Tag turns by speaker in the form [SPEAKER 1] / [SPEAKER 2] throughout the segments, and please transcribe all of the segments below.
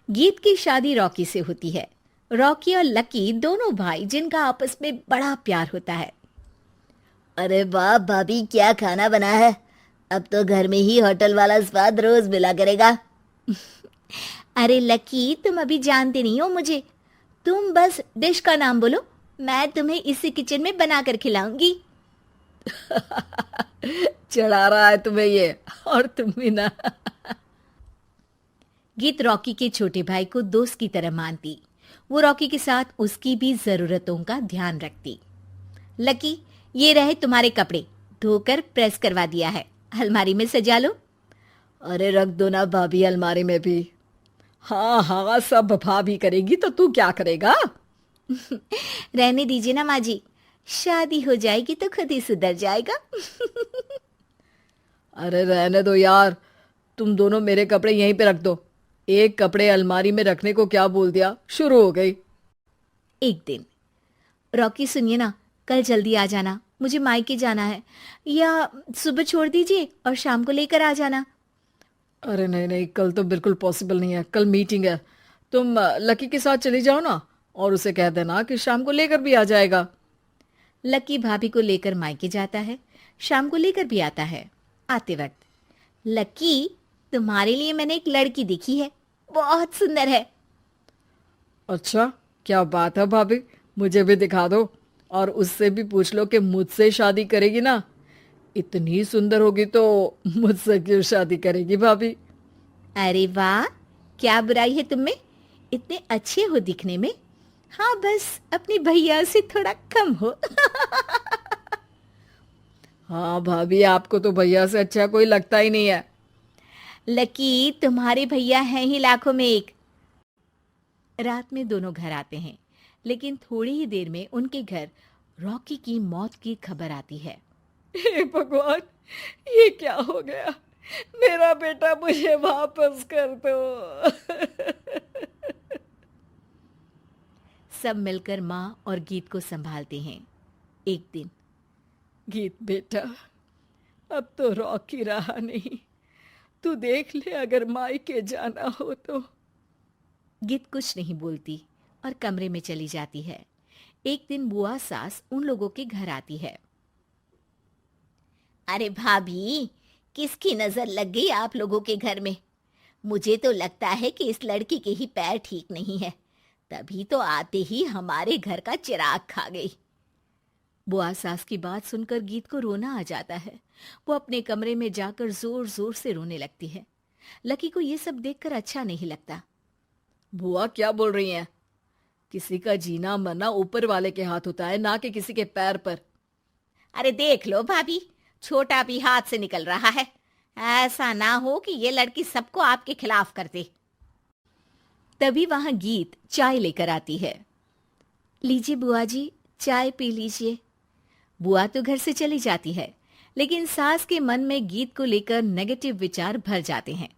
[SPEAKER 1] गीत की शादी रॉकी से होती है। रॉकी और लकी दोनों भाई जिनका आपस में बड़ा प्यार होता है।
[SPEAKER 2] अरे वाह भाभी, क्या खाना बना है। अब तो घर में ही होटल वाला स्वाद रोज मिला करेगा।
[SPEAKER 1] अरे लकी, तुम अभी जानते नहीं हो मुझे। तुम बस डिश का नाम बोलो, मैं तुम्हें इसी किचन में बनाकर खिलाऊंगी।
[SPEAKER 3] चढ़ा रहा है तुम्हें ये, और तुम भी ना।
[SPEAKER 1] गीत रॉकी के छोटे भाई को दोस्त की तरह मानती। वो रॉकी के साथ उसकी भी जरूरतों का ध्यान रखती। लकी, ये रहे तुम्हारे कपड़े, धोकर प्रेस करवा दिया है, अलमारी में सजा लो।
[SPEAKER 3] अरे रख दो ना भाभी अलमारी में भी। हाँ हाँ, सब भाभी करेगी तो तू क्या करेगा।
[SPEAKER 1] रहने दीजिए ना माँ जी, शादी हो जाएगी तो खुद ही सुधर जाएगा।
[SPEAKER 3] अरे रहने दो यार, तुम दोनों मेरे कपड़े यहीं पे रख दो। एक कपड़े अलमारी में रखने को क्या बोल दिया, शुरू हो गई।
[SPEAKER 1] एक दिन, रॉकी सुनिए ना, कल जल्दी आ जाना, मुझे मायके जाना है, या सुबह छोड़ दीजिए और शाम को लेकर आ जाना।
[SPEAKER 3] अरे नहीं नहीं, कल तो बिल्कुल पॉसिबल नहीं है, कल मीटिंग है। तुम लकी के साथ चली जाओ ना, और उसे कह देना कि शाम को लेकर भी आ जाएगा।
[SPEAKER 1] लकी भाभी को लेकर मायके जाता है, शाम को लेकर भी आता है। आते वक्त, लकी, तुम्हारे लिए मैंने एक लड़की देखी है, बहुत सुंदर है।
[SPEAKER 3] अच्छा, क्या बात है भाभी, मुझे भी दिखा दो, और उससे भी पूछ लो कि मुझसे शादी करेगी ना। इतनी सुंदर होगी तो मुझसे क्यों शादी करेगी भाभी।
[SPEAKER 1] अरे वाह, क्या बुराई है तुम में, इतने अच्छे हो दिखने में। हाँ, बस अपनी भैया से थोड़ा कम हो।
[SPEAKER 3] हाँ भाभी, आपको तो भैया से अच्छा कोई लगता ही नहीं है।
[SPEAKER 1] लकी, तुम्हारे भैया हैं ही लाखों में एक। रात में दोनों घर आते हैं, लेकिन थोड़ी ही देर में उनके घर रॉकी की मौत की खबर आती है।
[SPEAKER 3] हे भगवान, ये क्या हो गया। मेरा बेटा मुझे वापस कर दो।
[SPEAKER 1] सब मिलकर माँ और गीत को संभालते हैं। एक दिन,
[SPEAKER 3] गीत बेटा, अब तो रॉकी रहा नहीं, तू देख ले अगर मायके जाना हो तो।
[SPEAKER 1] गीत कुछ नहीं बोलती और कमरे में चली जाती है। एक दिन बुआ सास उन लोगों के घर आती है।
[SPEAKER 2] अरे भाभी, किसकी नजर लग गई आप लोगों के घर में। मुझे तो लगता है कि इस लड़की के ही पैर ठीक नहीं है, तभी तो आते ही हमारे घर का चिराग खा गई।
[SPEAKER 1] बुआ सास की बात सुनकर गीत को रोना आ जाता है। वो अपने कमरे में जाकर जोर जोर से रोने लगती है। लकी को ये सब देखकर अच्छा नहीं लगता।
[SPEAKER 3] बुआ क्या बोल रही हैं? किसी का जीना मरना ऊपर वाले के हाथ होता है, ना कि किसी के पैर पर।
[SPEAKER 2] अरे देख लो भाभी, छोटा भी हाथ से निकल रहा है। ऐसा ना हो कि ये लड़की सबको आपके खिलाफ कर दे।
[SPEAKER 1] तभी वहां गीत चाय लेकर आती है। लीजिए बुआ जी, चाय पी लीजिए। बुआ तो घर से चली जाती है, लेकिन सास के मन में गीत को लेकर नेगेटिव विचार भर जाते हैं।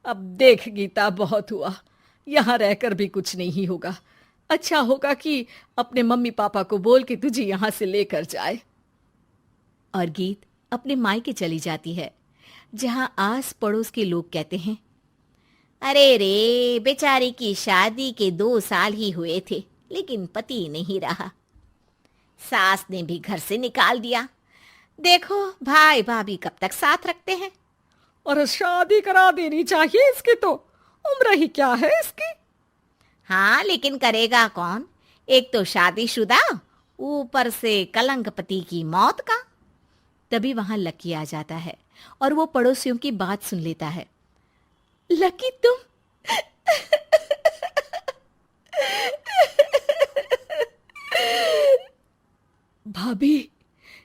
[SPEAKER 3] अब देख गीता, बहुत हुआ, यहाँ रहकर भी कुछ नहीं होगा। अच्छा होगा कि अपने मम्मी पापा को बोल के तुझे यहाँ से लेकर जाए।
[SPEAKER 1] और गीत अपने मायके चली जाती है, जहां आस पड़ोस के लोग कहते हैं,
[SPEAKER 2] अरे रे, बेचारी की शादी के 2 साल ही हुए थे, लेकिन पति नहीं रहा। सास ने भी घर से निकाल दिया। देखो भाई भाभी कब तक साथ रखते हैं।
[SPEAKER 3] और शादी करा देनी चाहिए इसकी, तो उम्र ही क्या है इसकी।
[SPEAKER 2] हाँ, लेकिन करेगा कौन। एक तो शादीशुदा, ऊपर से कलंक पति की मौत का।
[SPEAKER 1] तभी वहां लकी आ जाता है और वो पड़ोसियों की बात सुन लेता है। लकी, तुम
[SPEAKER 3] भाभी,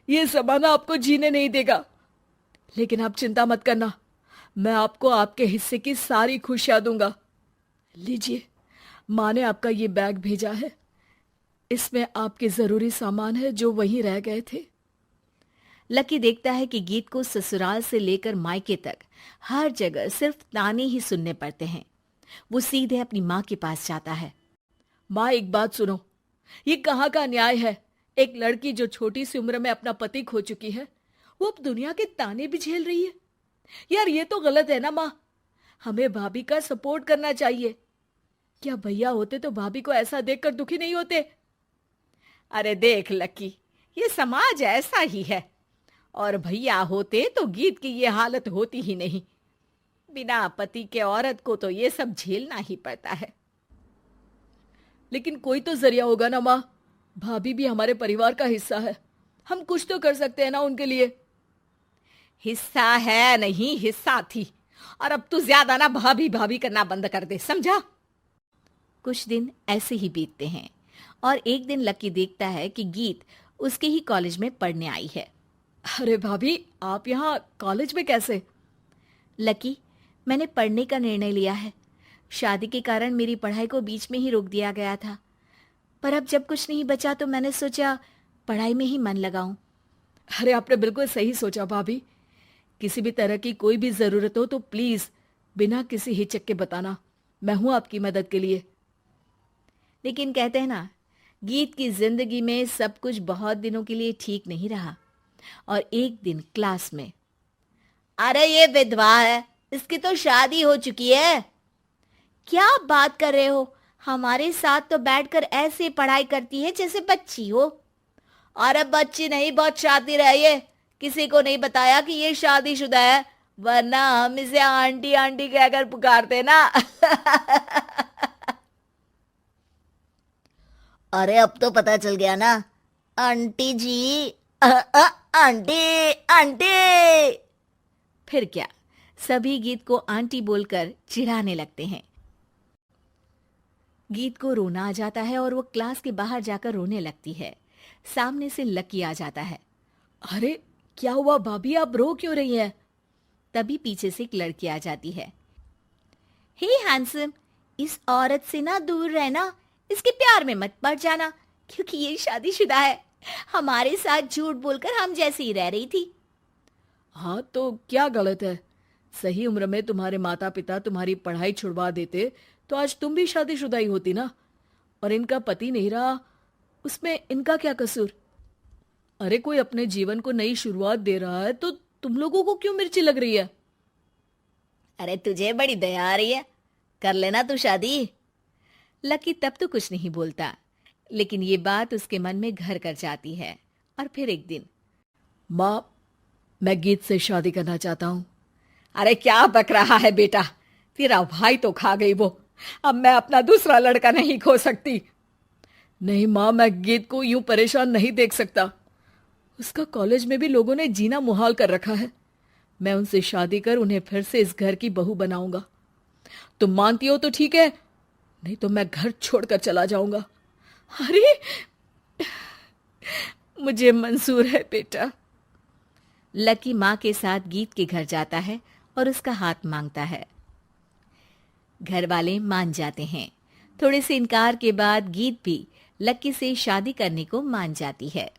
[SPEAKER 3] ये जमाना आपको जीने नहीं देगा, लेकिन आप चिंता मत करना, मैं आपको आपके हिस्से की सारी खुशियां दूंगा। लीजिए, माँ ने आपका ये बैग भेजा है, इसमें आपके जरूरी सामान है जो वहीं रह गए थे।
[SPEAKER 1] लकी देखता है कि गीत को ससुराल से लेकर मायके तक हर जगह सिर्फ ताने ही सुनने पड़ते हैं। वो सीधे अपनी माँ के पास जाता है।
[SPEAKER 3] माँ, एक बात सुनो, ये कहाँ का न्याय है। एक लड़की जो छोटी सी उम्र में अपना पति खो चुकी है, वो अब दुनिया के ताने भी झेल रही है। यार, ये तो गलत है ना माँ। हमें भाभी का सपोर्ट करना चाहिए। क्या भैया होते तो भाभी को ऐसा देखकर दुखी नहीं होते?
[SPEAKER 2] अरे देख लकी, ये समाज ऐसा ही है, और भैया होते तो गीत की ये हालत होती ही नहीं। बिना पति के औरत को तो ये सब झेलना ही पड़ता है।
[SPEAKER 3] लेकिन कोई तो जरिया होगा ना माँ, भाभी भी हमारे परिवार का हिस्सा है, हम कुछ तो कर सकते हैं ना उनके लिए।
[SPEAKER 2] हिस्सा है नहीं, हिस्सा थी। और अब तू ज्यादा ना भाभी भाभी करना बंद कर दे, समझा?
[SPEAKER 1] कुछ दिन ऐसे ही बीतते हैं और एक दिन लकी देखता है कि गीत उसके ही कॉलेज में पढ़ने आई है।
[SPEAKER 3] अरे भाभी, आप यहाँ कॉलेज में कैसे?
[SPEAKER 1] लकी, मैंने पढ़ने का निर्णय लिया है। शादी के कारण मेरी पढ़ाई को बीच में ही रोक दिया गया था, पर अब जब कुछ नहीं बचा तो मैंने सोचा पढ़ाई में ही मन लगाऊं।
[SPEAKER 3] अरे आपने बिल्कुल सही सोचा भाभी। किसी भी तरह की कोई भी जरूरत हो तो प्लीज बिना किसी हिचक के बताना, मैं हूं आपकी मदद के लिए।
[SPEAKER 1] लेकिन कहते हैं ना, गीत की जिंदगी में सब कुछ बहुत दिनों के लिए ठीक नहीं रहा और एक दिन क्लास में,
[SPEAKER 2] अरे ये विधवा है, इसकी तो शादी हो चुकी है।
[SPEAKER 1] क्या बात कर रहे हो? हमारे साथ तो बैठकर ऐसे पढ़ाई करती है जैसे बच्ची हो।
[SPEAKER 2] अरे बच्ची नहीं, बहुत शातिर है ये। किसी को नहीं बताया कि ये शादीशुदा है, वरना हम इसे आंटी आंटी कहकर पुकारते ना।
[SPEAKER 4] अरे अब तो पता चल गया ना आंटी जी। Aunty aunty.
[SPEAKER 1] फिर क्या, सभी गीत को आंटी बोलकर चिढ़ाने लगते हैं। गीत को रोना आ जाता है और वो क्लास के बाहर जाकर रोने लगती है। सामने से लकी आ जाता है।
[SPEAKER 3] अरे क्या हुआ भाभी, आप रो क्यों रही हैं?
[SPEAKER 1] तभी पीछे से एक लड़की आ जाती है। हे हैंडसम, इस औरत से ना दूर रहना, इसके प्यार में मत पड़ जाना, क्योंकि ये शादीशुदा है। हमारे साथ झूठ बोलकर हम जैसी ही रह रही थी।
[SPEAKER 3] हाँ तो क्या गलत है? सही उम्र में तुम्हारे माता पिता तुम्हारी पढ़ाई छुड़वा देते तो आज तुम भी शादीशुदा ही होती ना। और इनका पति नहीं रहा, उसमें इनका क्या कसूर? अरे कोई अपने जीवन को नई शुरुआत दे रहा है तो तुम लोगों को क्यों मिर्ची लग रही है?
[SPEAKER 2] अरे तुझे बड़ी दया आ रही है, कर लेना तू शादी।
[SPEAKER 1] लकी तब तो कुछ नहीं बोलता, लेकिन ये बात उसके मन में घर कर जाती है। और फिर एक दिन,
[SPEAKER 3] माँ, मैं गीत से शादी करना चाहता हूँ।
[SPEAKER 2] अरे क्या बक रहा है बेटा, तेरा भाई तो खा गई वो, अब मैं अपना दूसरा लड़का नहीं खो सकती।
[SPEAKER 3] नहीं माँ, मैं गीत को यूं परेशान नहीं देख सकता। उसका कॉलेज में भी लोगों ने जीना मुहाल कर रखा है। मैं उनसे शादी कर उन्हें फिर से इस घर की बहू बनाऊंगा। तुम मानती हो तो ठीक है, नहीं तो मैं घर छोड़कर चला जाऊंगा। अरे मुझे मंजूर है बेटा।
[SPEAKER 1] लकी माँ के साथ गीत के घर जाता है और उसका हाथ मांगता है। घर वाले मान जाते हैं। थोड़े से इनकार के बाद गीत भी लकी से शादी करने को मान जाती है।